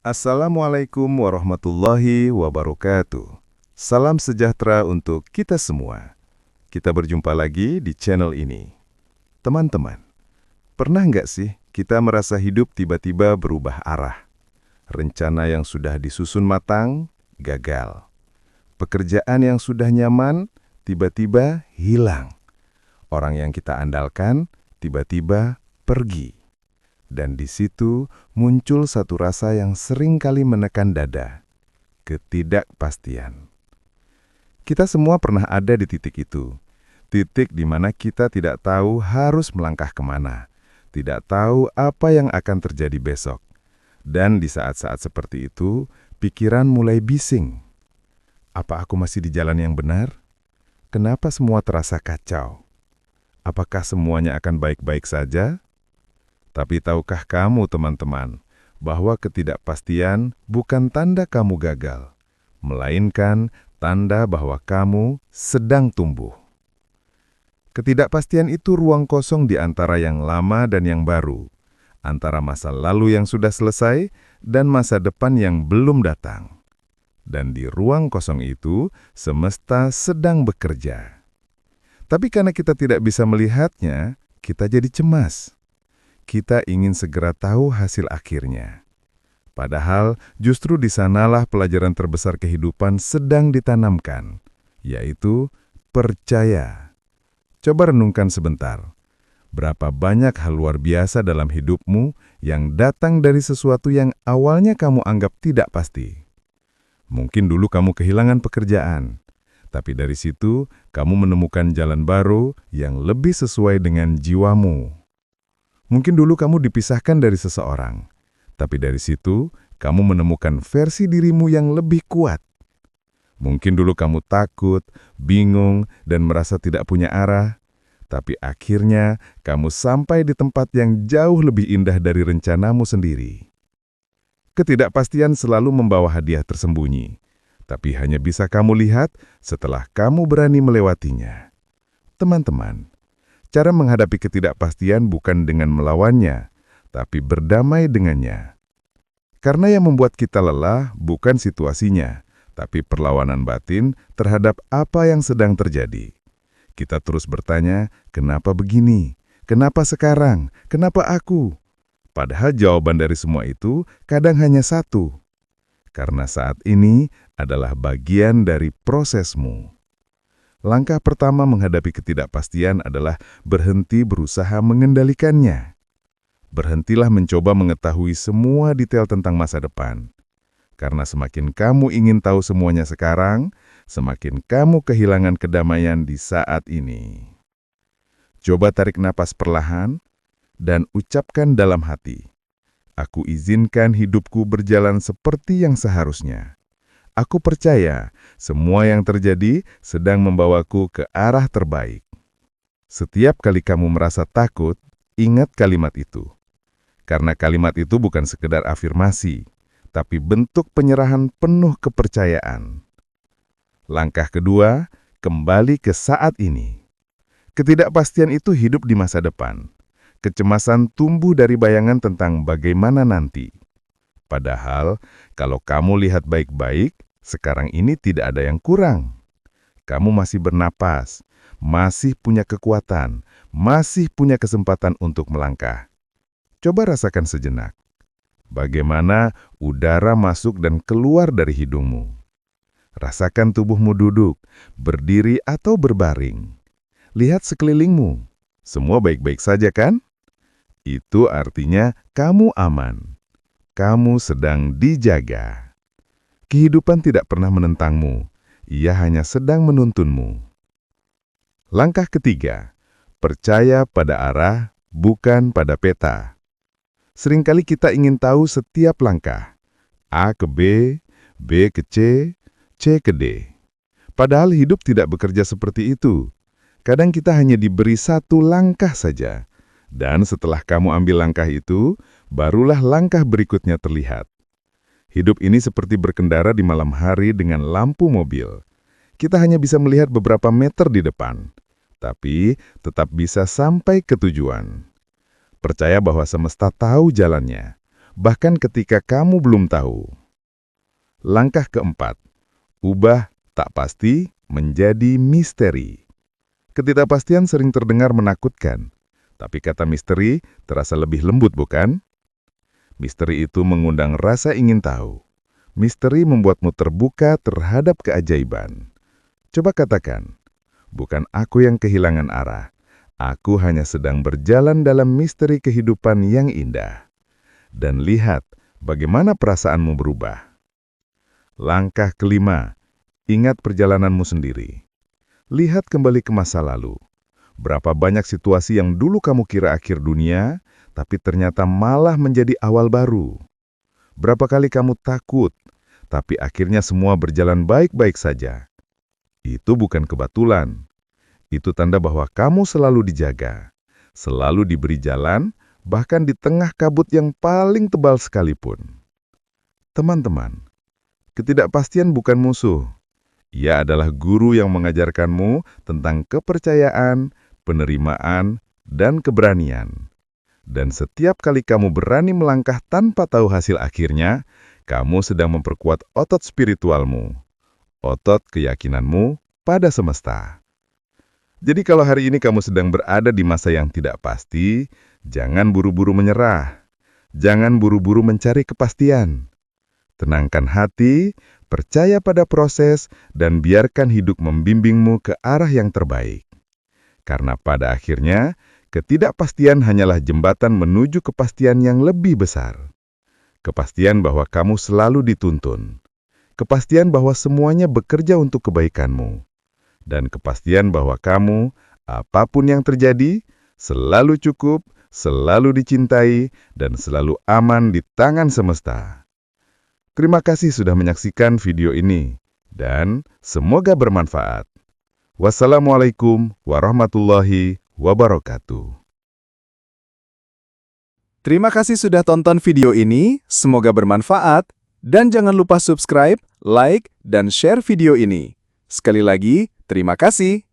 Assalamualaikum warahmatullahi wabarakatuh. Salam sejahtera untuk kita semua. Kita berjumpa lagi di channel ini. Teman-teman, pernah nggak sih kita merasa hidup tiba-tiba berubah arah? Rencana yang sudah disusun matang, gagal. Pekerjaan yang sudah nyaman, tiba-tiba hilang. Orang yang kita andalkan, tiba-tiba pergi. Dan di situ muncul satu rasa yang sering kali menekan dada, ketidakpastian. Kita semua pernah ada di titik itu, titik di mana kita tidak tahu harus melangkah kemana, tidak tahu apa yang akan terjadi besok. Dan di saat-saat seperti itu, pikiran mulai bising. Apa aku masih di jalan yang benar? Kenapa semua terasa kacau? Apakah semuanya akan baik-baik saja? Tapi tahukah kamu, teman-teman, bahwa ketidakpastian bukan tanda kamu gagal, melainkan tanda bahwa kamu sedang tumbuh. Ketidakpastian itu ruang kosong di antara yang lama dan yang baru, antara masa lalu yang sudah selesai dan masa depan yang belum datang. Dan di ruang kosong itu, semesta sedang bekerja. Tapi karena kita tidak bisa melihatnya, kita jadi cemas. Kita ingin segera tahu hasil akhirnya. Padahal justru di sanalah pelajaran terbesar kehidupan sedang ditanamkan, yaitu percaya. Coba renungkan sebentar. Berapa banyak hal luar biasa dalam hidupmu yang datang dari sesuatu yang awalnya kamu anggap tidak pasti. Mungkin dulu kamu kehilangan pekerjaan, tapi dari situ kamu menemukan jalan baru yang lebih sesuai dengan jiwamu. Mungkin dulu kamu dipisahkan dari seseorang, tapi dari situ kamu menemukan versi dirimu yang lebih kuat. Mungkin dulu kamu takut, bingung, dan merasa tidak punya arah, tapi akhirnya kamu sampai di tempat yang jauh lebih indah dari rencanamu sendiri. Ketidakpastian selalu membawa hadiah tersembunyi, tapi hanya bisa kamu lihat setelah kamu berani melewatinya. Teman-teman, cara menghadapi ketidakpastian bukan dengan melawannya, tapi berdamai dengannya. Karena yang membuat kita lelah bukan situasinya, tapi perlawanan batin terhadap apa yang sedang terjadi. Kita terus bertanya, kenapa begini? Kenapa sekarang? Kenapa aku? Padahal jawaban dari semua itu kadang hanya satu. Karena saat ini adalah bagian dari prosesmu. Langkah pertama menghadapi ketidakpastian adalah berhenti berusaha mengendalikannya. Berhentilah mencoba mengetahui semua detail tentang masa depan. Karena semakin kamu ingin tahu semuanya sekarang, semakin kamu kehilangan kedamaian di saat ini. Coba tarik napas perlahan dan ucapkan dalam hati, "Aku izinkan hidupku berjalan seperti yang seharusnya. Aku percaya semua yang terjadi sedang membawaku ke arah terbaik." Setiap kali kamu merasa takut, ingat kalimat itu. Karena kalimat itu bukan sekedar afirmasi, tapi bentuk penyerahan penuh kepercayaan. Langkah kedua, kembali ke saat ini. Ketidakpastian itu hidup di masa depan. Kecemasan tumbuh dari bayangan tentang bagaimana nanti. Padahal, kalau kamu lihat baik-baik, sekarang ini tidak ada yang kurang. Kamu masih bernapas, masih punya kekuatan, masih punya kesempatan untuk melangkah. Coba rasakan sejenak. Bagaimana udara masuk dan keluar dari hidungmu. Rasakan tubuhmu duduk, berdiri atau berbaring. Lihat sekelilingmu. Semua baik-baik saja kan? Itu artinya kamu aman. Kamu sedang dijaga. Kehidupan tidak pernah menentangmu, ia hanya sedang menuntunmu. Langkah ketiga, percaya pada arah, bukan pada peta. Seringkali kita ingin tahu setiap langkah, A ke B, B ke C, C ke D. Padahal hidup tidak bekerja seperti itu. Kadang kita hanya diberi satu langkah saja. Dan setelah kamu ambil langkah itu, barulah langkah berikutnya terlihat. Hidup ini seperti berkendara di malam hari dengan lampu mobil. Kita hanya bisa melihat beberapa meter di depan, tapi tetap bisa sampai ke tujuan. Percaya bahwa semesta tahu jalannya, bahkan ketika kamu belum tahu. Langkah keempat, ubah tak pasti menjadi misteri. Ketidakpastian sering terdengar menakutkan, tapi kata misteri terasa lebih lembut, bukan? Misteri itu mengundang rasa ingin tahu. Misteri membuatmu terbuka terhadap keajaiban. Coba katakan, bukan aku yang kehilangan arah. Aku hanya sedang berjalan dalam misteri kehidupan yang indah. Dan lihat bagaimana perasaanmu berubah. Langkah kelima, ingat perjalananmu sendiri. Lihat kembali ke masa lalu. Berapa banyak situasi yang dulu kamu kira akhir dunia, tapi ternyata malah menjadi awal baru. Berapa kali kamu takut, tapi akhirnya semua berjalan baik-baik saja. Itu bukan kebetulan. Itu tanda bahwa kamu selalu dijaga, selalu diberi jalan, bahkan di tengah kabut yang paling tebal sekalipun. Teman-teman, ketidakpastian bukan musuh. Ia adalah guru yang mengajarkanmu tentang kepercayaan, penerimaan, dan keberanian. Dan setiap kali kamu berani melangkah tanpa tahu hasil akhirnya, kamu sedang memperkuat otot spiritualmu, otot keyakinanmu pada semesta. Jadi kalau hari ini kamu sedang berada di masa yang tidak pasti, jangan buru-buru menyerah. Jangan buru-buru mencari kepastian. Tenangkan hati, percaya pada proses, dan biarkan hidup membimbingmu ke arah yang terbaik. Karena pada akhirnya, ketidakpastian hanyalah jembatan menuju kepastian yang lebih besar. Kepastian bahwa kamu selalu dituntun. Kepastian bahwa semuanya bekerja untuk kebaikanmu. Dan kepastian bahwa kamu, apapun yang terjadi, selalu cukup, selalu dicintai, dan selalu aman di tangan semesta. Terima kasih sudah menyaksikan video ini, dan semoga bermanfaat. Wassalamualaikum warahmatullahi wabarakatuh. Terima kasih sudah tonton video ini, semoga bermanfaat, dan jangan lupa subscribe, like, dan share video ini. Sekali lagi, terima kasih.